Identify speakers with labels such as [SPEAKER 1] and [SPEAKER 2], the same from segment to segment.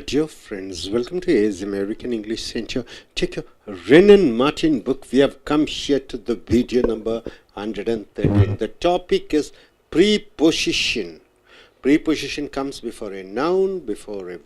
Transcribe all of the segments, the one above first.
[SPEAKER 1] Dear friends, welcome to AS American English Center. Take your Ren and Martin book. We have come here to the video number 113. The topic is preposition. Preposition comes before a noun, before a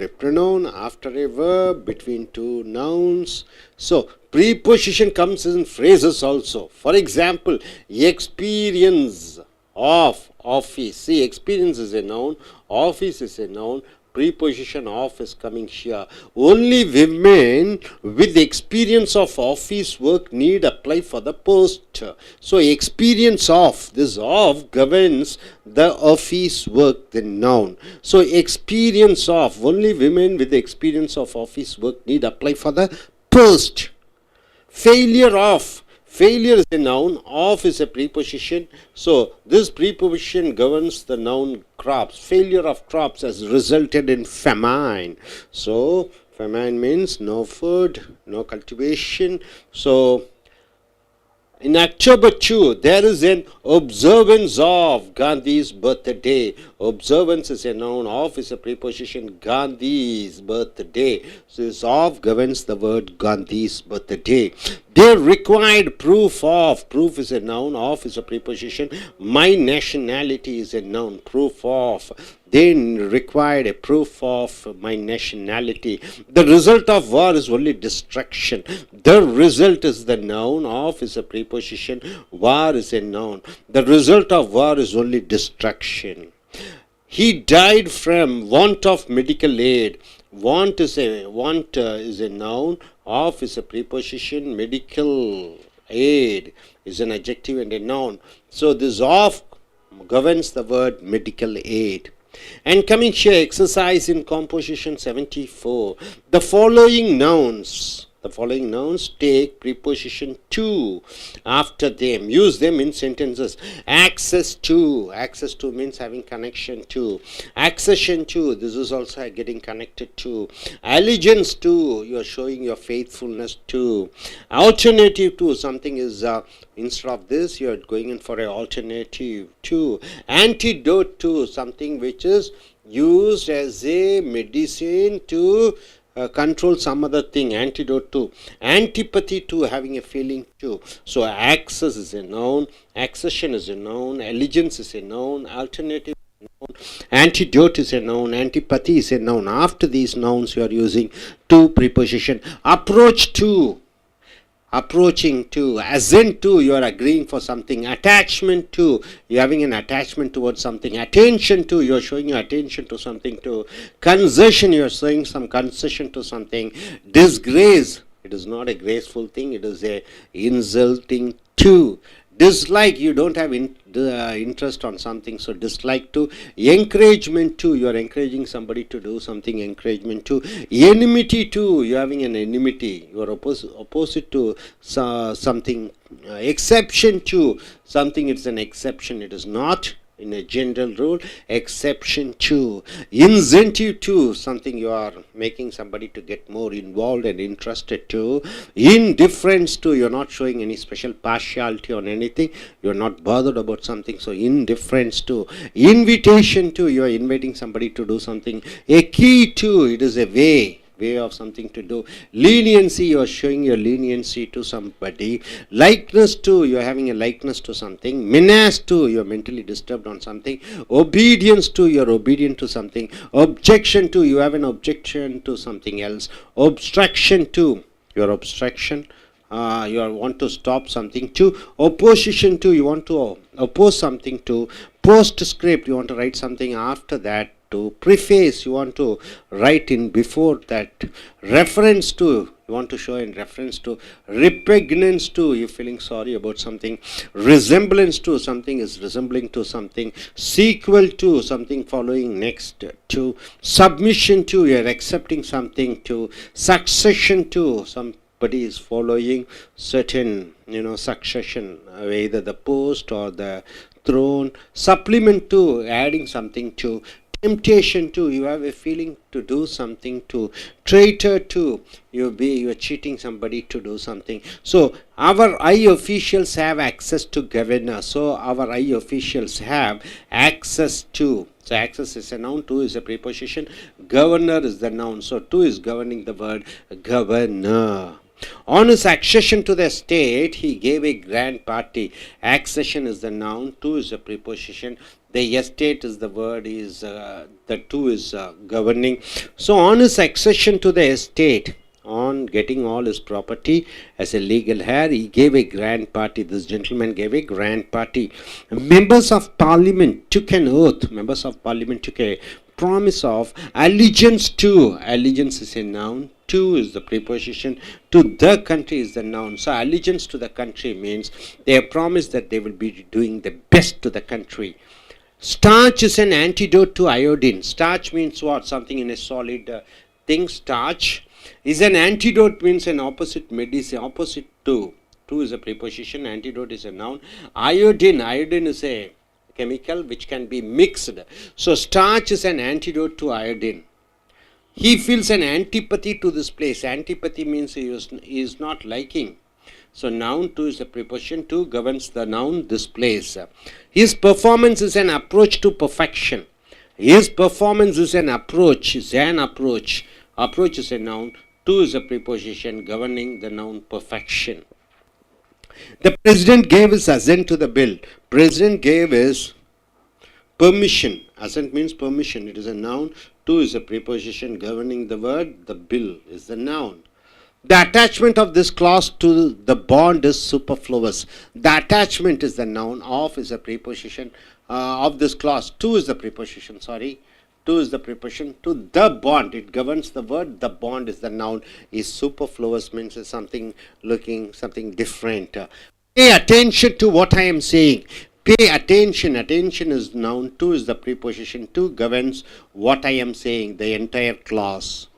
[SPEAKER 1] pronoun, after a verb, between two nouns. So preposition comes in phrases also. For example, experience of office. See, experience is a noun, office is a noun, preposition of is coming here. Only women with experience of office work need apply for the post. So experience of, this of governs the office work, the noun. So experience of, only women with experience of office work need apply for the post. Failure of, failure is a noun, of is a preposition. So this preposition governs the noun crops. Failure of crops has resulted in famine. So famine means no food, no cultivation. So in October 2, there is an observance of Gandhi's birthday. Observance is a noun, of is a preposition, Gandhi's birthday. So this of governs the word Gandhi's birthday. They required proof of, proof is a noun, of is a preposition, my nationality is a noun, proof of. They required a proof of my nationality. The result of war is only destruction. The result is the noun, of is a preposition, war is a noun. The result of war is only destruction. He died from want of medical aid. Want is a noun, of is a preposition, medical aid is an adjective and a noun. So this of governs the word medical aid. And coming here, exercise in composition 74. The following nouns take preposition to after them. Use them in sentences. Access to means having connection to. Accession to, this is also getting connected to. Allegiance to, you are showing your faithfulness to. Alternative to, something is instead of this you are going in for an alternative to. Antidote to, something which is used as a medicine to control some other thing. Antidote to. Antipathy to, having a feeling to. So access is a noun, accession is a noun, allegiance is a noun, alternative is a noun, antidote is a noun, antipathy is a noun. After these nouns you are using to preposition. Approach to, approaching to. Assent to, you are agreeing for something. Attachment to, you are having an attachment towards something. Attention to, you are showing your attention to something. To concession, you are showing some concession to something. Disgrace, it is not a graceful thing, it is a insulting to. Dislike, you don't have interest on something, so dislike to. Encouragement to, you are encouraging somebody to do something. Encouragement to. Enmity to, you are having an enmity, you are opposite to something. Exception to, something it's an exception, it is not in a general rule. Exception to. Incentive to, something you are making somebody to get more involved and interested to. Indifference to, you are not showing any special partiality on anything, you are not bothered about something, so indifference to. Invitation to, you are inviting somebody to do something. A key to, it is a way of something to do. Leniency, you are showing your leniency to somebody. Likeness to, you are having a likeness to something. Menace to, you are mentally disturbed on something. Obedience to, you are obedient to something. Objection to, you have an objection to something else. Obstruction to, your obstruction, you want to stop something. To opposition to, you want to oppose something to. Postscript, you want to write something after that. To preface, you want to write in before that. Reference to, you want to show in reference to. Repugnance to, you're feeling sorry about something. Resemblance to, something is resembling to something. Sequel to, something following next to. Submission to, you're accepting something to. Succession to, somebody is following certain succession, either the post or the throne. Supplement to, adding something to. temptation to, you have a feeling to do something to, traitor to, you are cheating somebody to do something. So our high officials have access to governor. So our high officials have access to. So access is a noun, to is a preposition, governor is the noun. So to is governing the word governor. On his accession to the estate, he gave a grand party. Accession is the noun, to is a preposition. The estate is the word, is the to is governing. So on his accession to the estate, on getting all his property as a legal heir, he gave a grand party. This gentleman gave a grand party. Members of parliament took an oath. Members of parliament took a promise of allegiance to. Allegiance is a noun. To is the preposition. To the country is the noun. So allegiance to the country means they have promised that they will be doing the best to the country. Starch is an antidote to iodine. Starch means what? Something in a solid thing. Starch is an antidote, means an opposite medicine, opposite to. To is a preposition, antidote is a noun. Iodine is a chemical which can be mixed. So starch is an antidote to iodine. He feels an antipathy to this place. Antipathy means he is not liking. So noun, to is a preposition, to governs the noun, this place. His performance is an approach to perfection. His performance is an approach, Approach is a noun, to is a preposition governing the noun perfection. The president gave his assent to the bill. President gave his permission. Assent means permission. It is a noun. To is a preposition governing the word. The bill is the noun. The attachment of this clause to the bond is superfluous. The attachment is the noun. Of is a preposition. Of this clause. To is the preposition. To is the preposition. To the bond. It governs the word. The bond is the noun. Is superfluous means something looking something different. Pay attention to what I am saying. Pay attention. Attention is noun. To is the preposition. To governs what I am saying. The entire clause.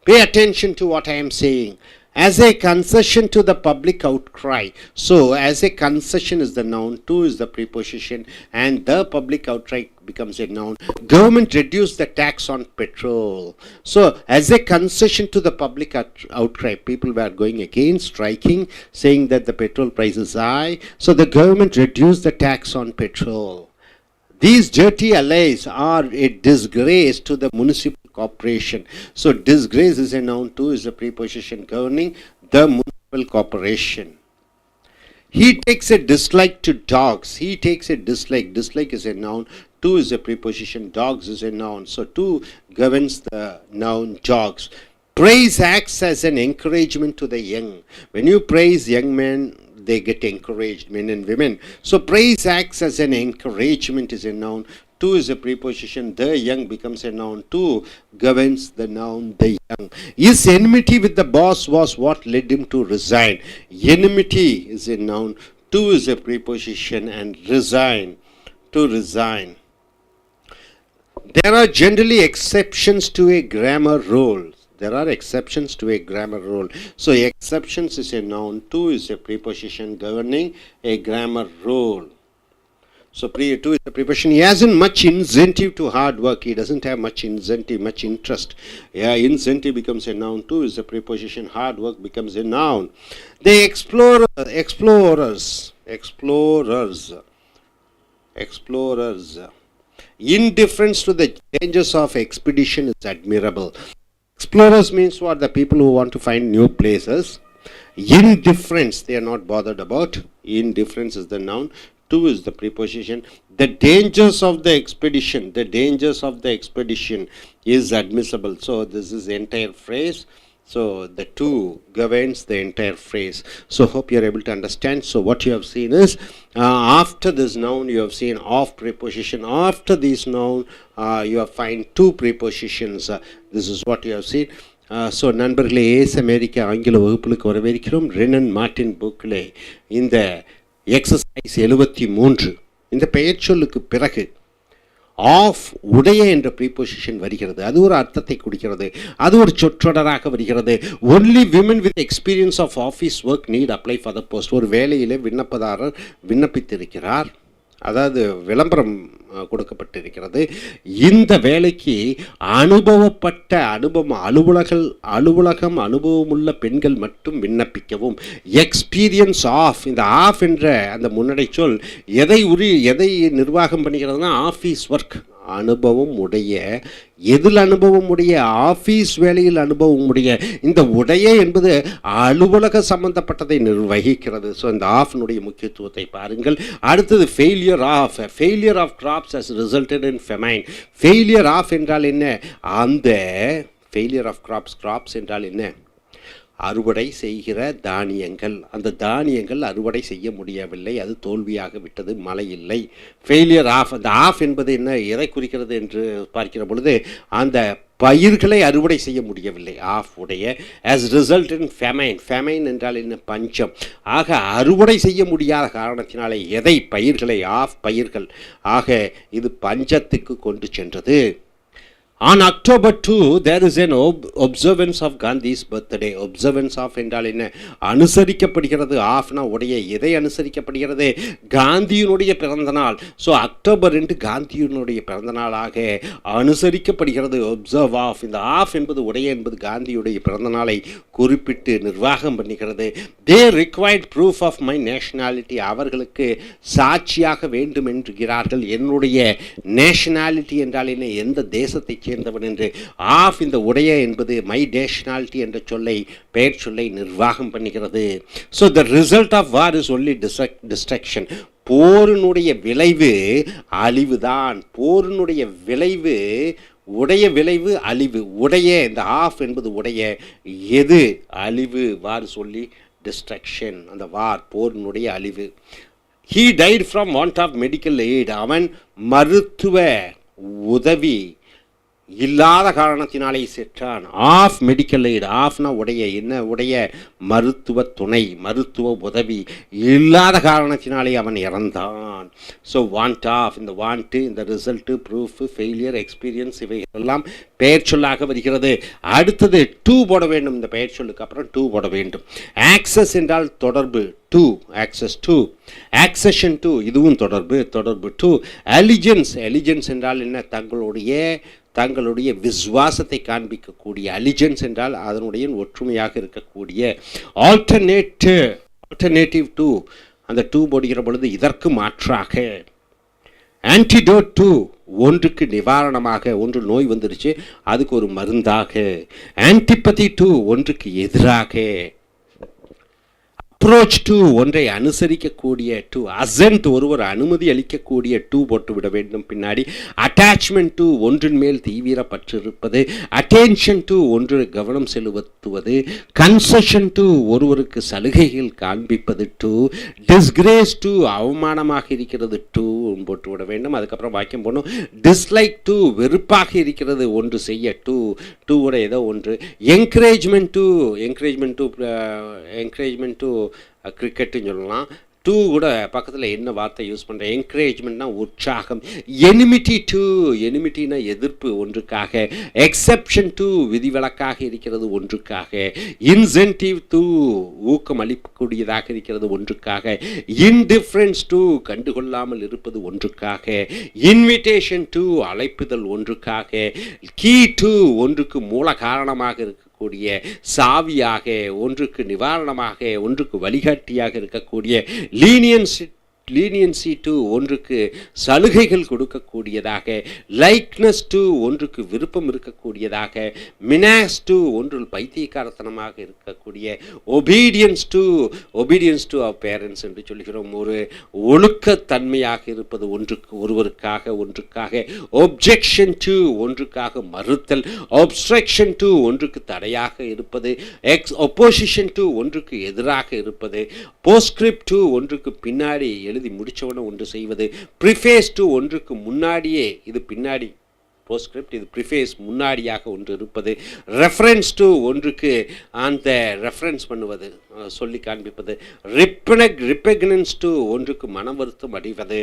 [SPEAKER 1] Pay attention to what I am saying. As a concession to the public outcry. So, as a concession is the noun, to is the preposition, and the public outcry becomes a noun. Government reduced the tax on petrol. So, as a concession to the public outcry, people were going against, striking, saying that the petrol price is high. So, the government reduced the tax on petrol. These dirty allies are a disgrace to the municipal corporation. So disgrace is a noun, to is a preposition governing the municipal corporation. He takes a dislike to dogs. He takes a dislike. Dislike is a noun. To is a preposition. Dogs is a noun. So to governs the noun dogs. Praise acts as an encouragement to the young. When you praise young men, they get encouraged, men and women. So praise acts as an encouragement is a noun. To is a preposition. The young becomes a noun. To governs the noun the young. His enmity with the boss was what led him to resign. Enmity is a noun. To is a preposition, and resign. To resign. There are generally exceptions to a grammar rule. There are exceptions to a grammar rule. So exceptions is a noun. To is a preposition governing a grammar rule. So to is a preposition. He hasn't much incentive to hard work. He doesn't have much incentive, much interest. Yeah, incentive becomes a noun. To is a preposition. Hard work becomes a noun. The explorers. Indifference to the dangers of expedition is admirable. Explorers means what? The people who want to find new places. Indifference, they are not bothered about. Indifference is the noun. To is the preposition. The dangers of the expedition. The dangers of the expedition is admissible. So this is the entire phrase. So the to governs the entire phrase. So hope you are able to understand. So what you have seen is after this noun you have seen of preposition. After this noun you have find two prepositions. This is what you have seen. So நண்பர்களே, ace அமெரிக்க ஆங்கில வகுப்புகளுக்கு வரவேற்கிறோம். Wren and Martin புக்கில் இந்த exercise 73 இந்த பெயர் சொல்லுக்கு பிறகு ஆஃப் உடைய என்ற ப்ரீபொசிஷன் வருகிறது. அது ஒரு அர்த்தத்தை கொடுக்கிறது. அது ஒரு சொற்றொடராக வருகிறது. Only women with experience of office work need apply for the post. ஒரு வேலையில் விண்ணப்பதாரர் விண்ணப்பித்திருக்கிறார். அதாவது விளம்பரம் கொடுக்கப்பட்டிருக்கிறது. இந்த வேலைக்கு அனுபவப்பட்ட அலுவலகம் அனுபவமுள்ள பெண்கள் மட்டும் விண்ணப்பிக்கவும். எக்ஸ்பீரியன்ஸ் ஆஃப், இந்த ஆஃப் என்ற அந்த முன்னடை சொல் எதை நிர்வாகம் பண்ணுகிறதுனா ஆஃபீஸ் ஒர்க், அனுபவம் உடைய, எதில் அனுபவம் உடைய, ஆஃபீஸ் வேலையில் அனுபவம் உடைய. இந்த உடைய என்பது அலுவலக சம்பந்தப்பட்டதை நிர்வகிக்கிறது. ஸோ இந்த ஆஃப்னுடைய முக்கியத்துவத்தை பாருங்கள். அடுத்தது failure of crops has resulted in famine. Failure of என்றால் என்ன? அந்த ஃபெயிலியர் ஆஃப் கிராப்ஸ் என்றால் என்ன? அறுவடை செய்கிற தானியங்கள், அந்த தானியங்கள் அறுவடை செய்ய முடியவில்லை, அது தோல்வியாக விட்டது, மழை இல்லை. ஃபெயிலியர் ஆஃப், அந்த ஆஃப் என்பது என்ன, எதை குறிக்கிறது என்று பார்க்கிற பொழுது அந்த பயிர்களை அறுவடை செய்ய முடியவில்லை, ஆஃப் உடைய. As result in famine, famine என்றால் என்ன? பஞ்சம். ஆக அறுவடை செய்ய முடியாத காரணத்தினாலே எதை? பயிர்களை, ஆஃப் பயிர்கள். ஆக இது பஞ்சத்துக்கு கொண்டு சென்றது. On October 2, there is an observance of Gandhi's birthday. Observance of என்றால் என்ன? அனுசரிக்கப்படுகிறது. ஆஃப்னா உடைய, எதை அனுசரிக்கப்படுகிறது? காந்தியினுடைய பிறந்த நாள். ஸோ அக்டோபர் 2 காந்தியினுடைய பிறந்த நாளாக அனுசரிக்கப்படுகிறது. ஒப்சர்வ் ஆஃப், இந்த ஆஃப் என்பது உடைய என்பது காந்தியுடைய பிறந்த நாளை குறிப்பிட்டு நிர்வாகம் பண்ணுகிறது. They required proof of my nationality, அவர்களுக்கு சாட்சியாக வேண்டும் என்கிறார்கள். என்னுடைய நேஷனாலிட்டி என்றால் என்ன? எந்த தேசத்தை சேர்ந்தவன் என்று. ஆஃப், இந்த உடைய என்பது மை நேஷனாலிட்டி என்ற சொல்லை, பெயர் சொல்லை நிர்வாகம் பண்ணுகிறது. So the result of war is only destruction. போரினுடைய விளைவு அழிவுதான். போரினுடைய விளைவு, உடைய விளைவு அழிவு. உடைய, இந்த ஆஃப் என்பது உடைய, எது? அழிவு. வார் சொல்லி டிஸ்ட்ரக்ஷன், அந்த வார் போரினுடைய அழிவு. He died from want of medical aid. அவன் மருத்துவ உதவி இல்லாத காரணத்தினாலே செற்றான். ஆஃப் மெடிக்கல் எய்ட், ஆஃப்னா உடைய, என்ன உடைய? மருத்துவ துணை, மருத்துவ உதவி இல்லாத காரணத்தினாலே அவன் இறந்தான். ஸோ வாண்ட் ஆஃப், இந்த வாண்ட்டு, இந்த ரிசல்ட்டு, ப்ரூஃப், ஃபெயிலியர், எக்ஸ்பீரியன்ஸ், இவைகளெல்லாம் பெயர் சொல்லாக வருகிறது. அடுத்தது டூ போட வேண்டும். இந்த பெயர் சொல்லுக்கு அப்புறம் டூ போட வேண்டும். ஆக்சஸ் என்றால் தொடர்பு, to. Access to. Accession to, இதுவும் தொடர்பு டூ. அலிஜென்ஸ் என்றால் என்ன? தங்களுடைய விசுவாசத்தை காண்பிக்கக்கூடிய. அலிஜென்ஸ் என்றால் அதனுடைய ஒற்றுமையாக இருக்கக்கூடிய. ஆல்டர்னேட்டிவ் டூ, அந்த டூ போடுகிற பொழுது இதற்கு மாற்றாக. ஆன்டிடோட் டூ, ஒன்றுக்கு நிவாரணமாக, ஒன்று நோய் வந்துருச்சு அதுக்கு ஒரு மருந்தாக. ஆன்டிபதி டூ, ஒன்றுக்கு எதிராக. அப்ரோச் டு, ஒன்றை அனுசரிக்கக்கூடிய டு. அசென்ட், ஒருவர் அனுமதி அளிக்கக்கூடிய டு போட்டு விட வேண்டும் பின்னாடி. அட்டாச்மெண்ட் டு, ஒன்றின் மேல் தீவிர பற்றிருப்பது. அட்டென்ஷன் டு, ஒன்று கவனம் செலுத்துவது. கன்செஷன் டு, ஒருவருக்கு சலுகைகள் காண்பிப்பது டு. டிஸ்கிரேஸ் டு, அவமானமாக இருக்கிறது டு போட்டு விட வேண்டும். அதுக்கப்புறம் வாக்கியம் போடணும். டிஸ்லைக் டு, வெறுப்பாக இருக்கிறது ஒன்று செய்ய டு. டூவோட ஏதோ ஒன்று. என்கரேஜ்மெண்ட் டு கிரிக்கெட்டுன்னு சொல்லலாம். டூ கூட பக்கத்தில் என்ன வார்த்தை யூஸ் பண்ணுறேன்? என்கரேஜ்மெண்ட்னா உற்சாகம். எனிமிட்டினா எதிர்ப்பு ஒன்றுக்காக. எக்ஸெப்ஷன் டூ, விதிவிலக்காக இருக்கிறது ஒன்றுக்காக. இன்சென்டிவ் டூ, ஊக்கம் அளிக்கக்கூடியதாக இருக்கிறது ஒன்றுக்காக. இன்டிஃபரன்ஸ் டூ, கண்டுகொள்ளாமல் இருப்பது ஒன்றுக்காக. இன்விடேஷன் டூ, அழைப்புதல் ஒன்றுக்காக. கீ டூ, ஒன்றுக்கு மூல காரணமாக இருக்கு கூடிய, சாவியாக, ஒன்றுக்கு நிவாரணமாக, ஒன்றுக்கு வழிகாட்டியாக இருக்கக்கூடிய. லீனியன்சி டு, ஒன்றுக்கு சலுகைகள் கொடுக்கக்கூடியதாக. லைக்னஸ் டு, ஒன்றுக்கு விருப்பம் இருக்கக்கூடியதாக. மினாஸ் டு, ஒன்றில் பைத்தியக்காரத்தனமாக இருக்கக்கூடிய. ஒபீடியன்ஸ் டு அவர் பேரண்ட்ஸ் என்று சொல்கிறோம், ஒரு ஒழுக்கத்தன்மையாக இருப்பது ஒன்றுக்காக. ஒப்ஜெக்ஷன் டு, ஒன்றுக்காக மறுத்தல். ஒப்ஸ்ட்ரக்ஷன் டு, ஒன்றுக்கு தடையாக இருப்பது. ஒப்போசிஷன் டு, ஒன்றுக்கு எதிராக இருப்பது. போஸ்ட்ஸ்கிரிப்ட் டு, ஒன்றுக்கு பின்னாடி எழுதி முடிச்சவன ஒன்று செய்வது. ப்ரிஃபேஸ் டு, ஒன்றுக்கு முன்னாடியே இது பின்னாடி போஸ்ட்ஸ்கிரிப்ட், இது ப்ரிஃபேஸ் முன்னாடியாக ஒன்று இருப்பது, ரெஃபரன்ஸ் டு ஒன்றுக்கு அந்த ரெஃபரன்ஸ் பண்ணுவது, சொல்லி காண்பிப்பது, ரிப்பெக்னன்ஸ் டு ஒன்றுக்கு மனம் வருத்தம் அடைவது,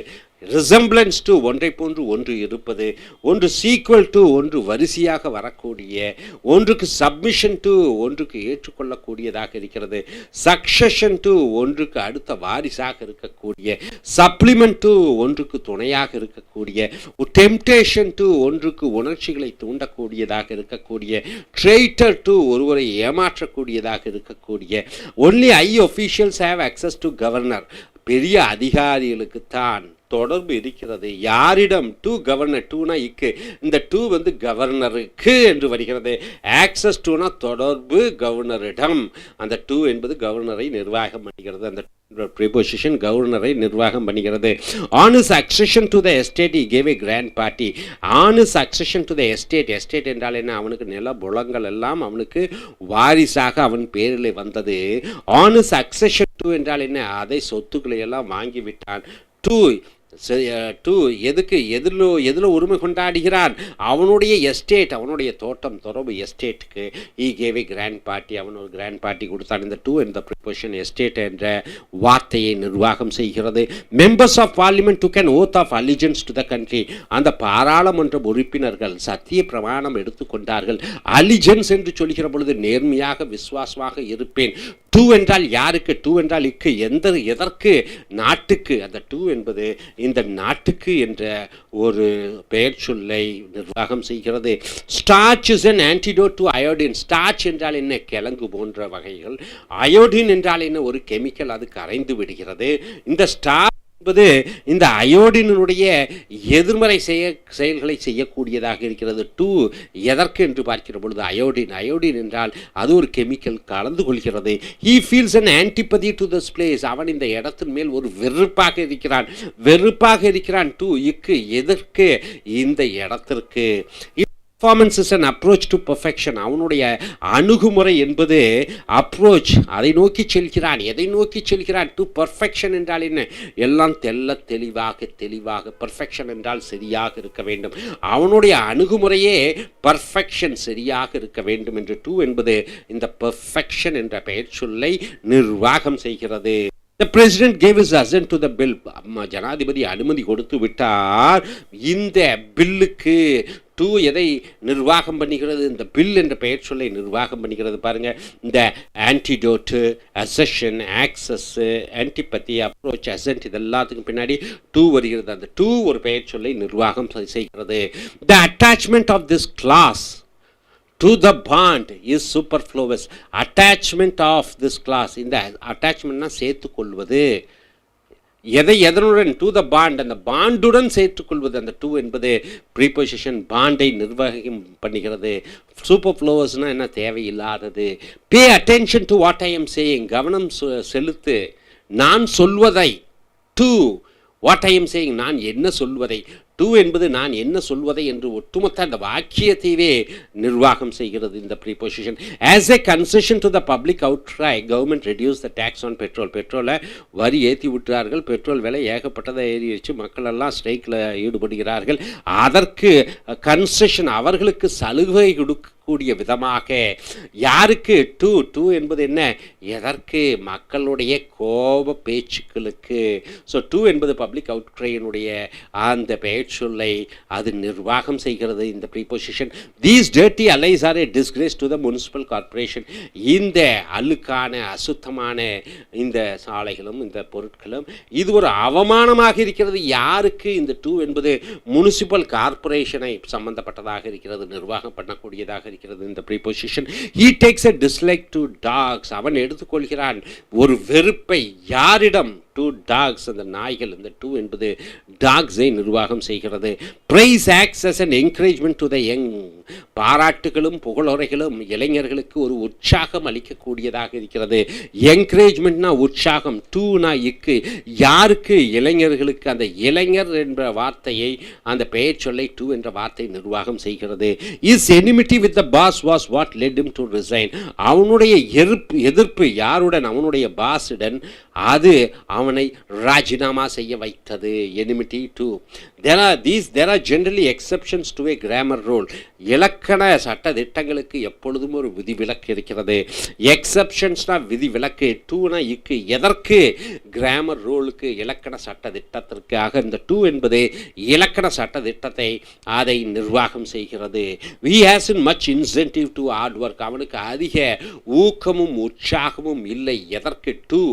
[SPEAKER 1] ரிசம்பிளன்ஸ் டு ஒன்றை போன்று ஒன்று இருப்பது, ஒன்று சீக்வல் டு ஒன்று வரிசையாக வரக்கூடிய, ஒன்றுக்கு சப்மிஷன் டு ஒன்றுக்கு ஏற்றுக்கொள்ளக்கூடியதாக இருக்கிறது, சக்சஷன் டு ஒன்றுக்கு அடுத்த வாரிசாக இருக்கக்கூடிய, சப்ளிமெண்ட் டு ஒன்றுக்கு துணையாக இருக்கக்கூடிய, டெம்டேஷன் டு ஒன்றுக்கு உணர்ச்சிகளை தூண்டக்கூடியதாக இருக்கக்கூடிய, ட்ரெய்ட்டர் டு ஒருவரை ஏமாற்றக்கூடியதாக இருக்கக்கூடிய, only high officials have access to governor, பெரிய அதிகாரிகளுக்கு தான் தொடர்பு இருக்கிறது. யாரிடம்? To governor. டூனா இக்கு, இந்த டூ வந்து கவர்னருக்கு என்று வருகிறது. ஆக்சஸ் டூனா தொடர்பு கவர்னரிடம், அந்த டூ என்பது கவர்னரை நிர்வாகம் பண்ணுகிறது. அந்த preposition கவர்னரை நிர்வாகம் பண்ணுகிறது. On his accession to the estate he gave a grand party. On his accession to the estate, estate என்றால் என்ன? அவனுக்கு நில புலங்கள் எல்லாம் அவனுக்கு வாரிசாக அவன் பேரில் வந்தது. On his accession to என்றால் என்ன? அதை சொத்துக்களை எல்லாம் வாங்கிவிட்டான். டூ எதுக்கு எதில் உரிமை கொண்டாடுகிறான்? அவனுடைய எஸ்டேட், அவனுடைய தோட்டம் தொடர்பு எஸ்டேட்டுக்கு. He gave a grand party, அவன் ஒரு கிராண்ட் பார்ட்டி கொடுத்தான். இந்த டூ என்ற ப்ரிப்போசிஷன் எஸ்டேட் என்ற வார்த்தையை நிர்வாகம் செய்கிறது. Members of parliament took an oath of allegiance to the country, அந்த பாராளுமன்ற உறுப்பினர்கள் சத்திய பிரமாணம் எடுத்துக்கொண்டார்கள். அலிஜென்ஸ் என்று சொல்கிற பொழுது நேர்மையாக விசுவாசமாக இருப்பேன். டூ என்றால் யாருக்கு? டூ என்றால் இக்கு, எதற்கு? நாட்டுக்கு. அந்த டூ என்பது இந்த நாட்டுக்கு என்ற ஒரு பெயர் சொல்லை நிர்வாகம் செய்கிறது. Starch is an antidote to iodine. Starch என்றால் என்ன? கிழங்கு போன்ற வகைகள். அயோடின் என்றால் என்ன? ஒரு கெமிக்கல், அது கரைந்து விடுகிறது. இந்த ஸ்டார்ச் என்பது இந்த அயோடினுடைய எதிர்மறை செயல்களை செய்யக்கூடியதாக இருக்கிறது. டூ எதற்கு என்று பார்க்கிற பொழுது அயோடின் என்றால் அது ஒரு கெமிக்கல் கலந்து கொள்கிறது. he feels an antipathy to this place. அவன் இந்த இடத்தின் மேல் ஒரு வெறுப்பாக இருக்கிறான். டூ இக்கு, எதற்கு? இந்த இடத்திற்கு. Performance is an approach to perfection. அவனுடைய அணுகுமுறை என்பது அப்ரோச், அதை நோக்கி செல்கிறான். எதை நோக்கி செல்கிறான்? டு பர்ஃபெக்ஷன் என்றால் என்ன? எல்லாம் தெளிவாக. பர்ஃபெக்ஷன் என்றால் சரியாக இருக்க வேண்டும். அவனுடைய அணுகுமுறையே பர்ஃபெக்ஷன், சரியாக இருக்க வேண்டும் என்று டூ என்பது இந்த பர்ஃபெக்ஷன் என்ற பெயர் சொல்லை நிர்வாகம் செய்கிறது. The president gave his assent to the bill. ஜனாதிபதி அனுமதி கொடுத்து விட்டார் இந்த பில்லுக்கு. டூ எதை நிர்வாகம் பண்ணுகிறது? இந்த பில் என்ற பெயர் சொல்லை நிர்வாகம் பண்ணுகிறது. பாருங்க, இந்த antidote, assertion, access, ஆன்டிபத்தி, approach, ascent, இதெல்லாத்துக்கும் பின்னாடி டூ வருகிறது. அந்த டூ ஒரு பெயர் சொல்லை நிர்வாகம் செய்கிறது. The attachment of this clause to the bond is superfluous. Attachment of this clause, இந்த அட்டாச்மெண்ட்னா சேர்த்துக்கொள்வது. எதனுடன்? டு த பாண்ட், அந்த பாண்டுடன் சேர்த்துக்கொள்வது. அந்த டூ என்பது ப்ரீபொசிஷன், பாண்டை நிர்வாகம் பண்ணுகிறது. சூப்பர் ஃப்ளோவர்ஸ்னால் என்ன? தேவையில்லாதது. Pay attention to what I am saying, கவனம் செலுத்து நான் சொல்வதை. To what I am saying, நான் என்ன சொல்வதை. டூ என்பது நான் என்ன சொல்வதை என்று ஒட்டுமொத்த அந்த வாக்கியத்தையே நிர்வாகம் செய்கிறது இந்த preposition. As a concession to the public outcry, government reduce the tax on petrol. பெட்ரோலை வரி ஏற்றி விட்டுறார்கள். பெட்ரோல் விலை ஏகப்பட்டதை ஏறி வச்சு மக்களெல்லாம் ஸ்ட்ரைக்கில் ஈடுபடுகிறார்கள். அதற்கு கன்செஷன், அவர்களுக்கு சலுகை கொடுக்கக்கூடிய விதமாக. யாருக்கு? டூ என்பது என்ன? எதற்கு? மக்களுடைய கோப பேச்சுக்களுக்கு. ஸோ டூ என்பது பப்ளிக் அவுட்ரையினுடைய அந்த பெயர் சொல்லை அது நிர்வாகம் செய்கிறது இந்த preposition. These dirty alleys are a disgrace to the municipal corporation. இந்த அழுக்கான அசுத்தமான இந்த சாலைகளும் இந்த பொருட்களும் இது ஒரு அவமானமாக இருக்கிறது. யாருக்கு? இந்த டூ என்பது முனிசிபல் கார்பரேஷனை சம்பந்தப்பட்டதாக இருக்கிறது, நிர்வாகம் பண்ணக்கூடியதாக இருக்கிறது இந்த preposition. he takes a dislike to dogs. அவன் எடுத்துக்கொள்கிறான் ஒரு வெறுப்பை. யாரிடம்? டு டாக்ஸ், அந்த நாய்கள். இந்த டூ என்பது டாக்ஸை நிர்வாகம் செய்கிறது. Praise acts as an encouragement to the young. பாராட்டுகளும் புகழுரைகளும் இளைஞர்களுக்கு ஒரு உற்சாகம் அளிக்கக்கூடியதாக இருக்கிறது. என்கரேஜ்மெண்ட்னா உற்சாகம், டூனா இக்கு. யாருக்கு? இளைஞர்களுக்கு. அந்த இளைஞர் என்ற வார்த்தையை, அந்த பெயர் சொல்லை டூ என்ற வார்த்தை நிர்வாகம் செய்கிறது. His enmity with the boss was what led him to resign. அவனுடைய எதிர்ப்பு யாருடன்? அவனுடைய பாஸுடன். அது அவனை அவனை ராஜினாமா செய்ய வைத்தது. enmity to. There are generally exceptions to a grammar rule. இலக்கண சட்ட திட்டங்களுக்கு எப்பொழுதும் ஒரு விதிவிலக்கு இருக்கிறது. எக்ஸப்ஷன்ஸ்னா விதிவிலக்கு, டூனா இக்கு. எதற்கு? கிராமர் ரூலுக்கு, இலக்கண சட்ட திட்டத்திற்காக. இந்த டூ என்பது இலக்கண சட்ட திட்டத்தை அதை நிர்வாகம் செய்கிறது. we hasn't much incentive to hard work. அவனுக்கு அதிக ஊக்கமும் உற்சாகமும் இல்லை. எதற்கு? டூ.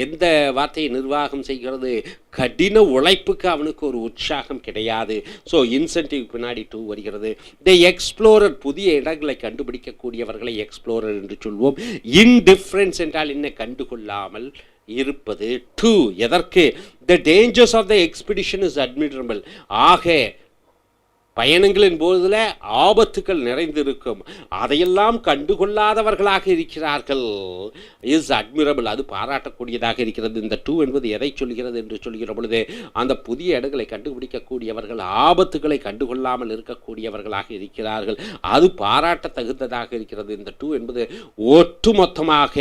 [SPEAKER 1] எந்த வார்த்தையை நிர்வாகம் செய்கிறது? கடின உழைப்புக்கு அவனுக்கு ஒரு உற்சாகம் கிடையாது. ஸோ இன்சென்டிவ் பின்னாடி டூ வருகிறது. த எக்ஸ்ப்ளோரர், புதிய இடங்களை கண்டுபிடிக்கக்கூடியவர்களை எக்ஸ்ப்ளோரர் என்று சொல்வோம். இன்டிஃபரன்ஸ் என்றால் என்ன? கண்டுகொள்ளாமல் இருப்பது. டூ. எதற்கு? The dangers of the expedition is admirable. ஆக பயணங்களின் போதில் ஆபத்துக்கள் நிறைந்திருக்கும், அதையெல்லாம் கண்டுகொள்ளாதவர்களாக இருக்கிறார்கள். இஸ் அட்மிரபிள், அது பாராட்டக்கூடியதாக இருக்கிறது. இந்த டூ என்பது எதை சொல்கிறது என்று சொல்கிற பொழுது, அந்த புதிய இடங்களை கண்டுபிடிக்கக்கூடியவர்கள் ஆபத்துக்களை கண்டுகொள்ளாமல் இருக்கக்கூடியவர்களாக இருக்கிறார்கள், அது பாராட்ட தகுந்ததாக இருக்கிறது. இந்த டூ என்பது ஒட்டுமொத்தமாக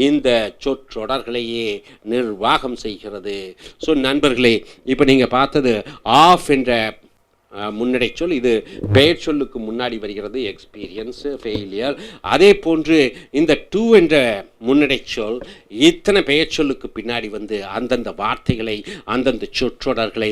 [SPEAKER 1] இந்த சொற்றொடர்களையே நிர்வாகம் செய்கிறது. ஸோ நண்பர்களே, இப்போ நீங்கள் பார்த்தது ஆஃப் என்ற முன்னடை சொல். இது பெயர் சொல்லுக்கு முன்னாடி வருகிறது. Experience, failure. அதே போன்று இந்த டூ என்ற முன்னடை சொல் இத்தனை பெயர் சொல்லுக்கு பின்னாடி வந்து அந்தந்த வார்த்தைகளை, அந்தந்த சொற்றொடர்களை